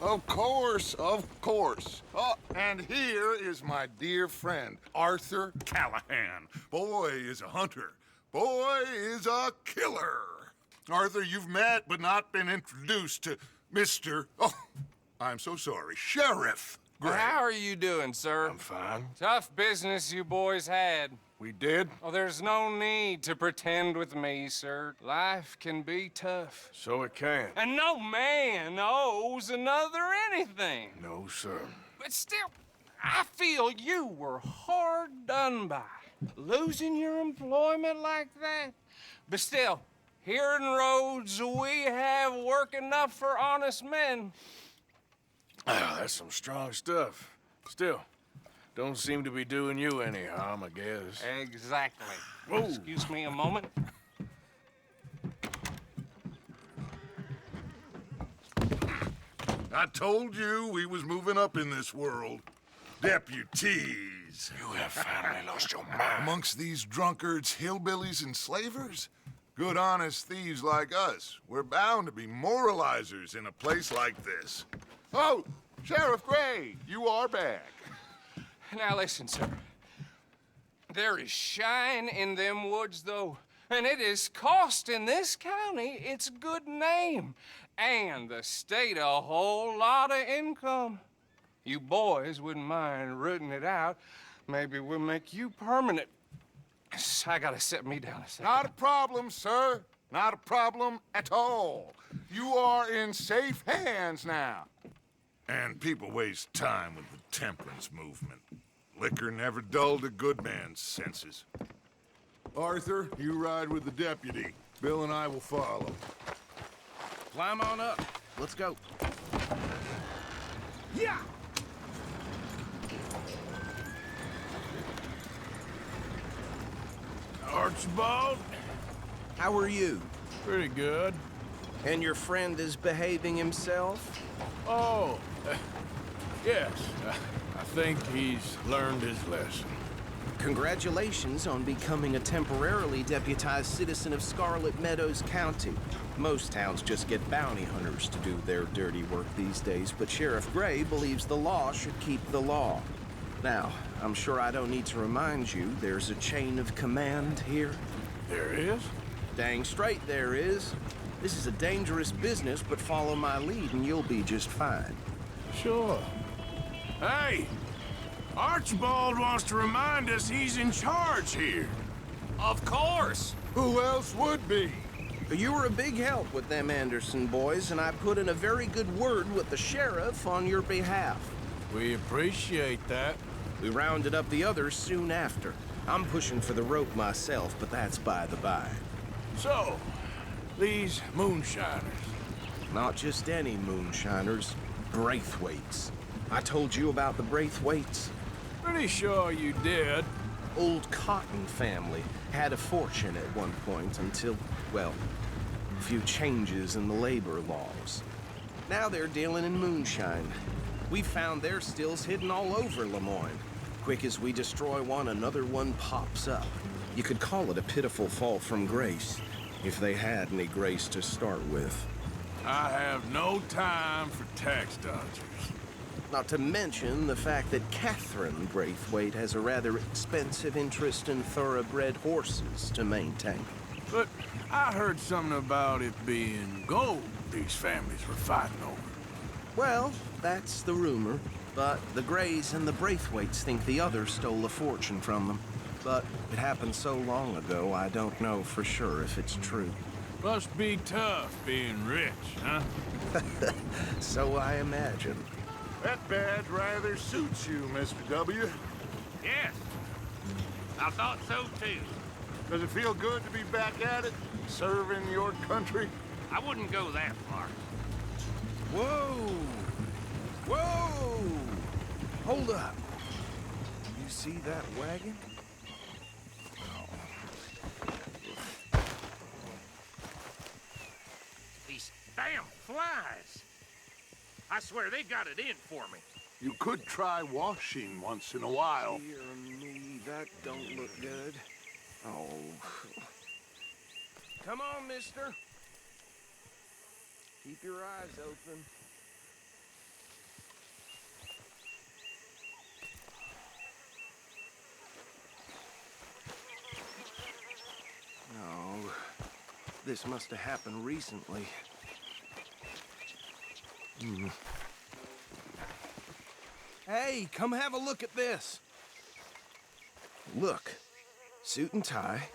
Of course, of course. Oh, and here is my dear friend, Arthur Callahan. Boy is a hunter. Boy is a killer. Arthur, you've met but not been introduced to Mr. Oh, I'm so sorry, Sheriff Gray. How are you doing, sir? I'm fine. Tough business you boys had. We did? Oh, there's no need to pretend with me, sir. Life can be tough. So it can. And no man owes another anything. No, sir. But still, I feel you were hard done by. Losing your employment like that. But still, here in Rhodes, we have work enough for honest men. Ah, that's some strong stuff. Still, don't seem to be doing you any harm, I guess. Exactly. Whoa. Excuse me a moment. I told you we was moving up in this world. Deputies. You have finally lost your mind. Amongst these drunkards, hillbillies, and slavers? Good honest thieves like us. We're bound to be moralizers in a place like this. Oh, Sheriff Gray, you are back. Now listen, sir. There is shine in them woods, though, and it is costing this county its good name and the state a whole lot of income. You boys wouldn't mind rooting it out. Maybe we'll make you permanent. I gotta set me down a second. Not a problem, sir. Not a problem at all. You are in safe hands now. And people waste time with the temperance movement. Liquor never dulled a good man's senses. Arthur, you ride with the deputy. Bill and I will follow. Climb on up. Let's go. Yeah! Archibald? How are you? Pretty good. And your friend is behaving himself? Oh, yes. I think he's learned his lesson. Congratulations on becoming a temporarily deputized citizen of Scarlet Meadows County. Most towns just get bounty hunters to do their dirty work these days, but Sheriff Gray believes the law should keep the law. Now, I'm sure I don't need to remind you there's a chain of command here. There is? Dang straight there is. This is a dangerous business, but follow my lead and you'll be just fine. Sure. Hey! Archibald wants to remind us he's in charge here. Of course. Who else would be? You were a big help with them Anderson boys, and I put in a very good word with the sheriff on your behalf. We appreciate that. We rounded up the others soon after. I'm pushing for the rope myself, but that's by the by. So, these moonshiners. Not just any moonshiners, Braithwaites. I told you about the Braithwaites. Pretty sure you did. Old Cotton family had a fortune at one point until, well, a few changes in the labor laws. Now they're dealing in moonshine. We found their stills hidden all over Lemoyne. Quick as we destroy one, another one pops up. You could call it a pitiful fall from grace, if they had any grace to start with. I have no time for tax dodgers. Not to mention the fact that Catherine Braithwaite has a rather expensive interest in thoroughbred horses to maintain. But I heard something about it being gold these families were fighting over. Well, that's the rumor. But the Grays and the Braithwaites think the others stole a fortune from them. But it happened so long ago, I don't know for sure if it's true. Must be tough being rich, huh? So I imagine. That badge rather suits you, Mr. W. Yes, I thought so too. Does it feel good to be back at it, serving your country? I wouldn't go that far. Whoa! Whoa! Hold up. You see that wagon? These damn flies. I swear they got it in for me. You could try washing once in a while. Dear me, that don't look good. Oh. Come on, mister. Keep your eyes open. This must have happened recently. Hey, come have a look at this. Look, suit and tie,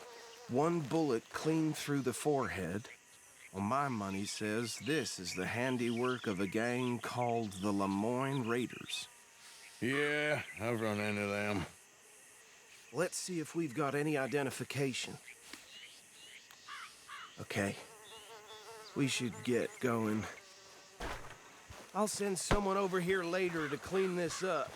one bullet clean through the forehead. Well, my money says this is the handiwork of a gang called the Lemoyne Raiders. Yeah, I've run into them. Let's see if we've got any identification. Okay. We should get going. I'll send someone over here later to clean this up.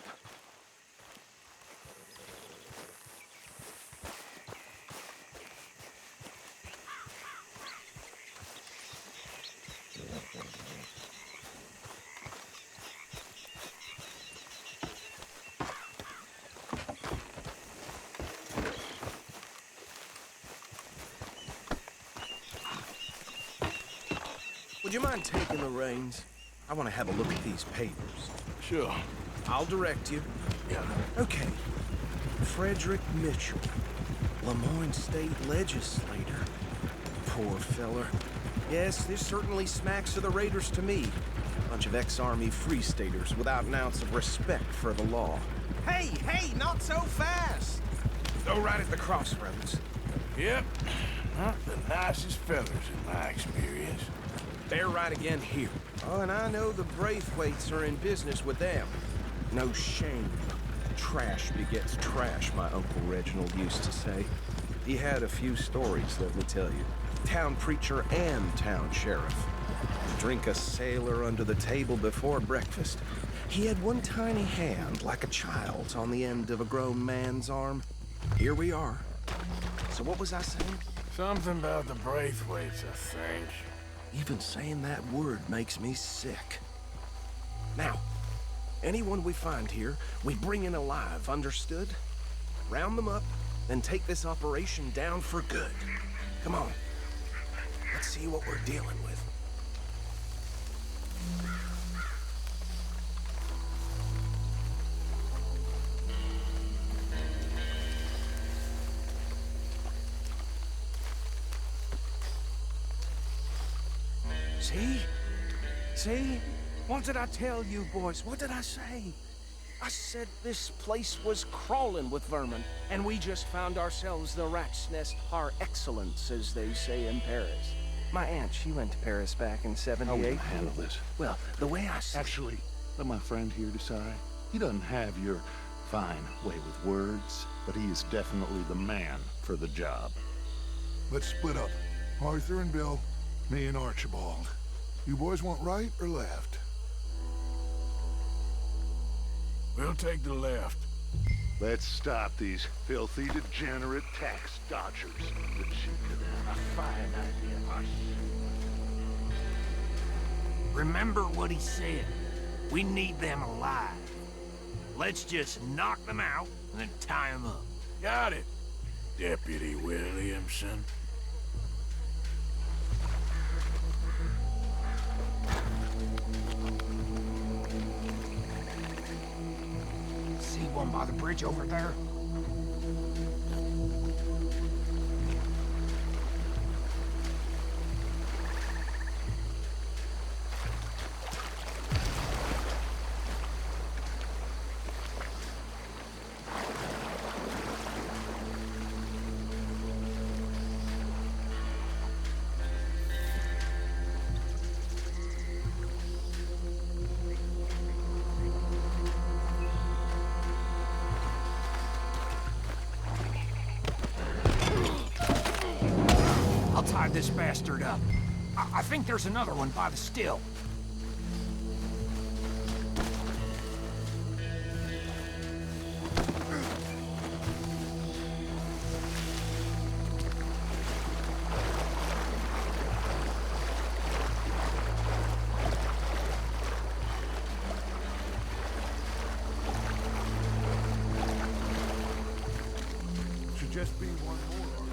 Would you mind taking the reins? I want to have a look at these papers. Sure. I'll direct you. Yeah. Okay. Frederick Mitchell, Lemoyne State Legislator. Poor feller. Yes, this certainly smacks of the Raiders to me. Bunch of ex-Army Free Staters without an ounce of respect for the law. Hey, hey, not so fast! Go right at the crossroads. Yep. Not the nicest fellas in my experience. They're right again here. Oh, and I know the Braithwaites are in business with them. No shame. Trash begets trash, my Uncle Reginald used to say. He had a few stories, let me tell you. Town preacher and town sheriff. Drink a sailor under the table before breakfast. He had one tiny hand, like a child's, on the end of a grown man's arm. Here we are. So what was I saying? Something about the Braithwaites, I think. Even saying that word makes me sick. Now, anyone we find here, we bring in alive, understood? Round them up, then take this operation down for good. Come on. Let's see what we're dealing with. See? See? What did I tell you, boys? What did I say? I said this place was crawling with vermin, and we just found ourselves the rat's nest par excellence, as they say in Paris. My aunt, she went to Paris back in How '78. will you handle this? Well, the way I see Actually, let my friend here decide. He doesn't have your fine way with words, but he is definitely the man for the job. Let's split up. Arthur and Bill, me and Archibald. You boys want right or left? We'll take the left. Let's stop these filthy, degenerate tax dodgers. The chief could have a fine idea. Remember what he said. We need them alive. Let's just knock them out and then tie them up. Got it, Deputy Williamson. See one by the bridge over there? I'll tie this bastard up. I think there's another one by the still. Should just be one more, Arthur.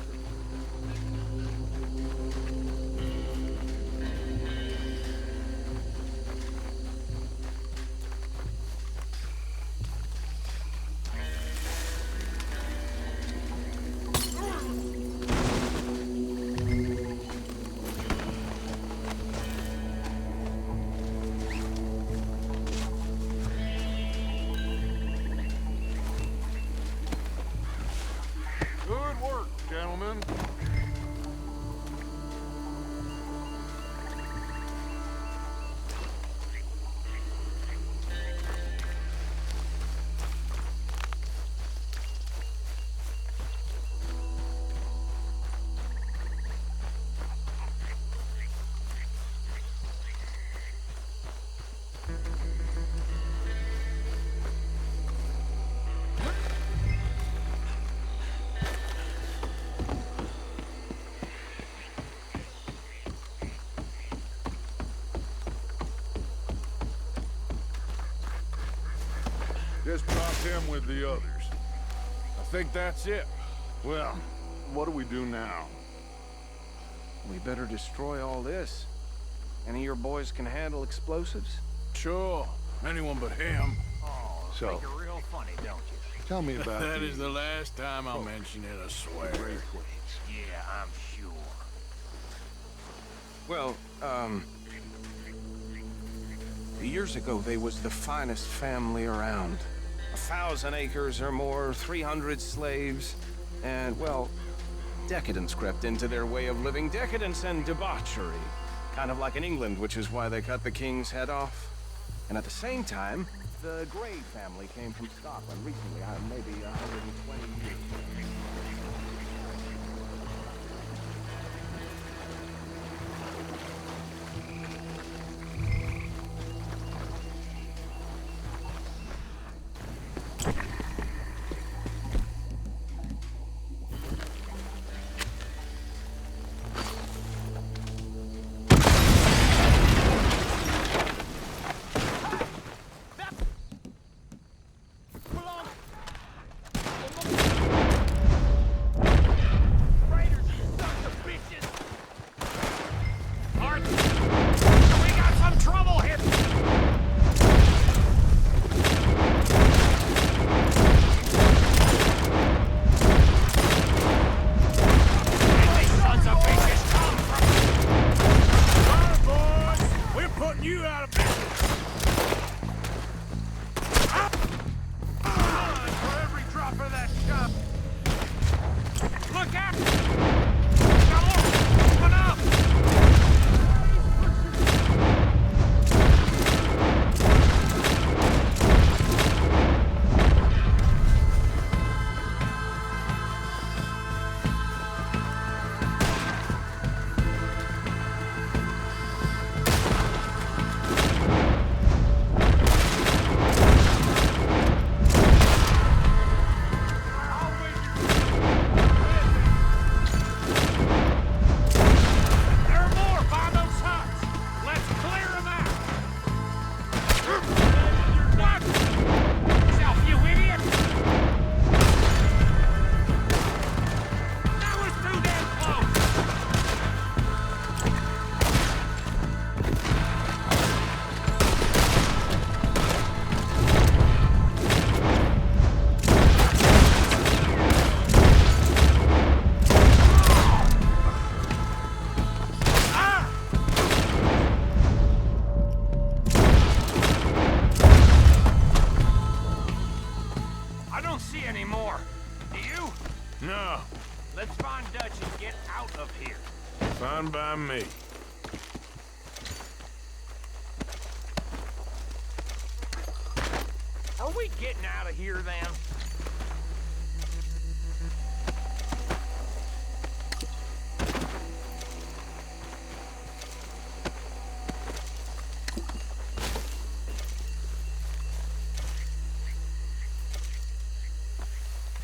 Just drop him with the others. I think that's it. Well, what do we do now? We better destroy all this. Any of your boys can handle explosives? Sure. Anyone but him. Oh, So- think you're real funny, don't you? Tell me about That the is the last time I'll mention it, I swear. Braithwaites. Yeah, I'm sure. Well, years ago, they was the finest family around. 1,000 acres or more, 300 slaves, and, well, decadence crept into their way of living. Decadence and debauchery. Kind of like in England, which is why they cut the king's head off. And at the same time, the Grey family came from Scotland recently, maybe 120 years. Raiders, you sons of bitches! Arthur, we got some trouble here! These sons of bitches come from... Boys, we're putting you out of business. For every drop of that stuff. Look out! Come on up! There are more by those huts! Let's clear them out! What? Yourself, you idiot! That was too damn close! I don't see any more. Do you? No, Let's find Dutch and get out of here. fine by me. Are we getting out of here then?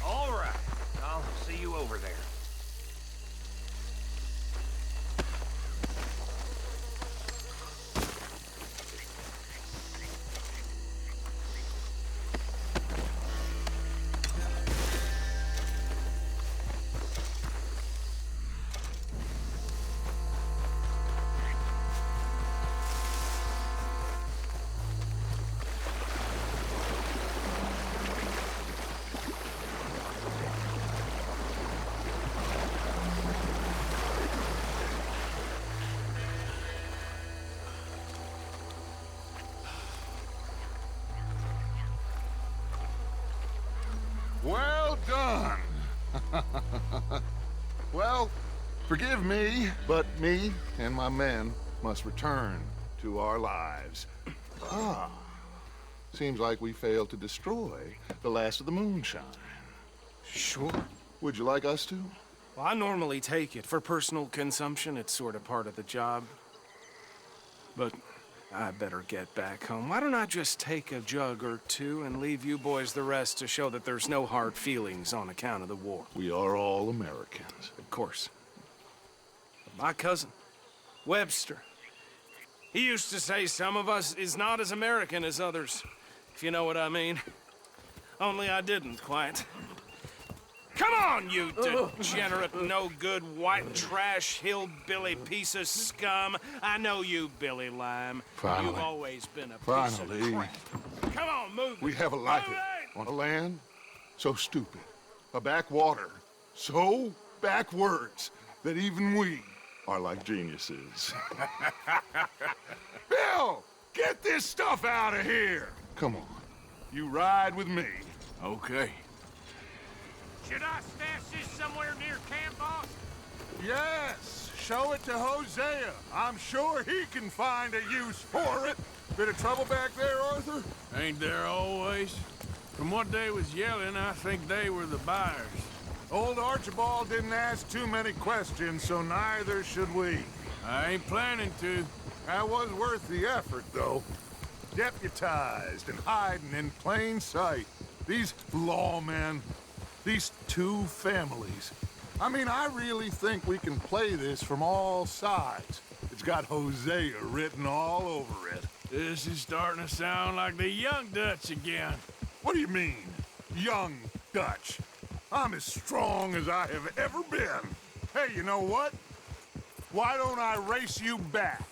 All right. I'll see you over there. Well done. Well, forgive me, but me and my men must return to our lives. Ah, seems like we failed to destroy the last of the moonshine. Sure. Would you like us to? Well, I normally take it. For personal consumption, it's sort of part of the job. But I better get back home. Why don't I just take a jug or two and leave you boys the rest to show that there's no hard feelings on account of the war? We are all Americans. Of course. My cousin, Webster, he used to say some of us is not as American as others, if you know what I mean. Only I didn't quite. Come on, you degenerate, no-good, white trash, hillbilly piece of scum. I know you, Billy Lime. Finally. You've always been a piece Finally. of crap. Come on, move We it. have a life Move it! on a land so stupid, a backwater so backwards that even we are like geniuses. Bill, get this stuff out of here! Come on, you ride with me. Okay. Should I stash this somewhere near camp, boss? Yes, show it to Hosea. I'm sure he can find a use for it. Bit of trouble back there, Arthur? Ain't there always? From what they was yelling, I think they were the buyers. Old Archibald didn't ask too many questions, so neither should we. I ain't planning to. That was worth the effort, though. Deputized and hiding in plain sight. These lawmen, these two families. I mean, I really think we can play this from all sides. It's got Hosea written all over it. This is starting to sound like the Young Dutch again. What do you mean, young Dutch? I'm as strong as I have ever been. Hey, you know what? Why don't I race you back?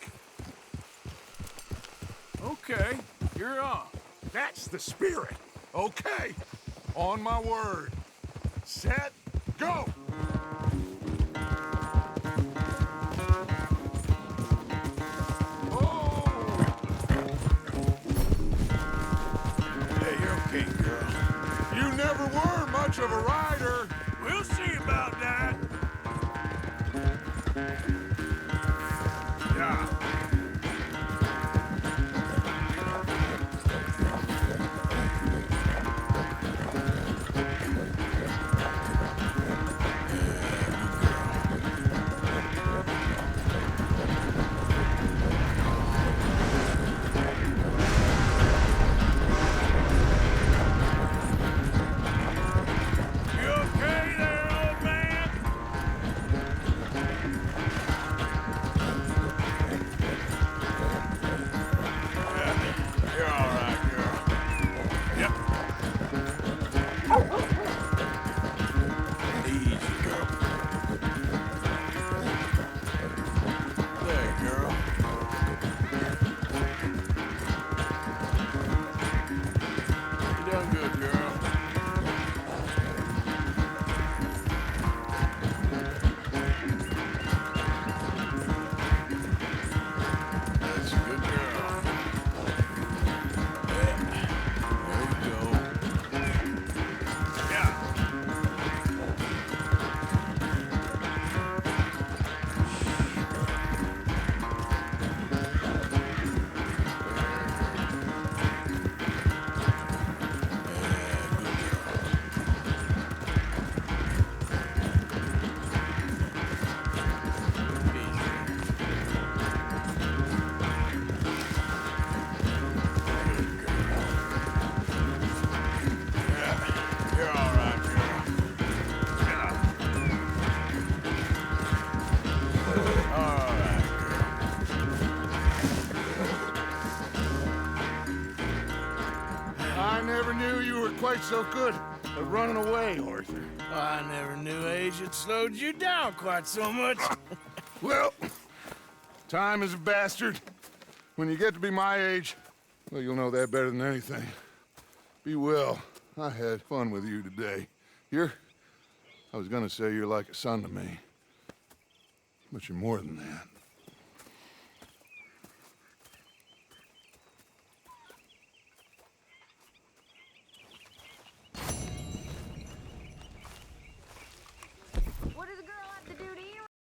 Okay, you're on. That's the spirit. Okay, on my word. Set, go! Hey, you're okay, girl. You never were much of a rider. We'll see about that. Yeah. You okay there, old man? Yeah, you're all right, girl. Yep. Easy, girl. There, girl. You done good, girl. That's a good girl. Yeah. There you go. Yeah. You're all right, girl. Yeah. All right, I never knew you were quite so good at running away, Arthur. girl. I never knew age had slowed you down quite so much. Well, time is a bastard. When you get to be my age, well, you'll know that better than anything. Be well. I had fun with you today. I was gonna say you're like a son to me. But you're more than that.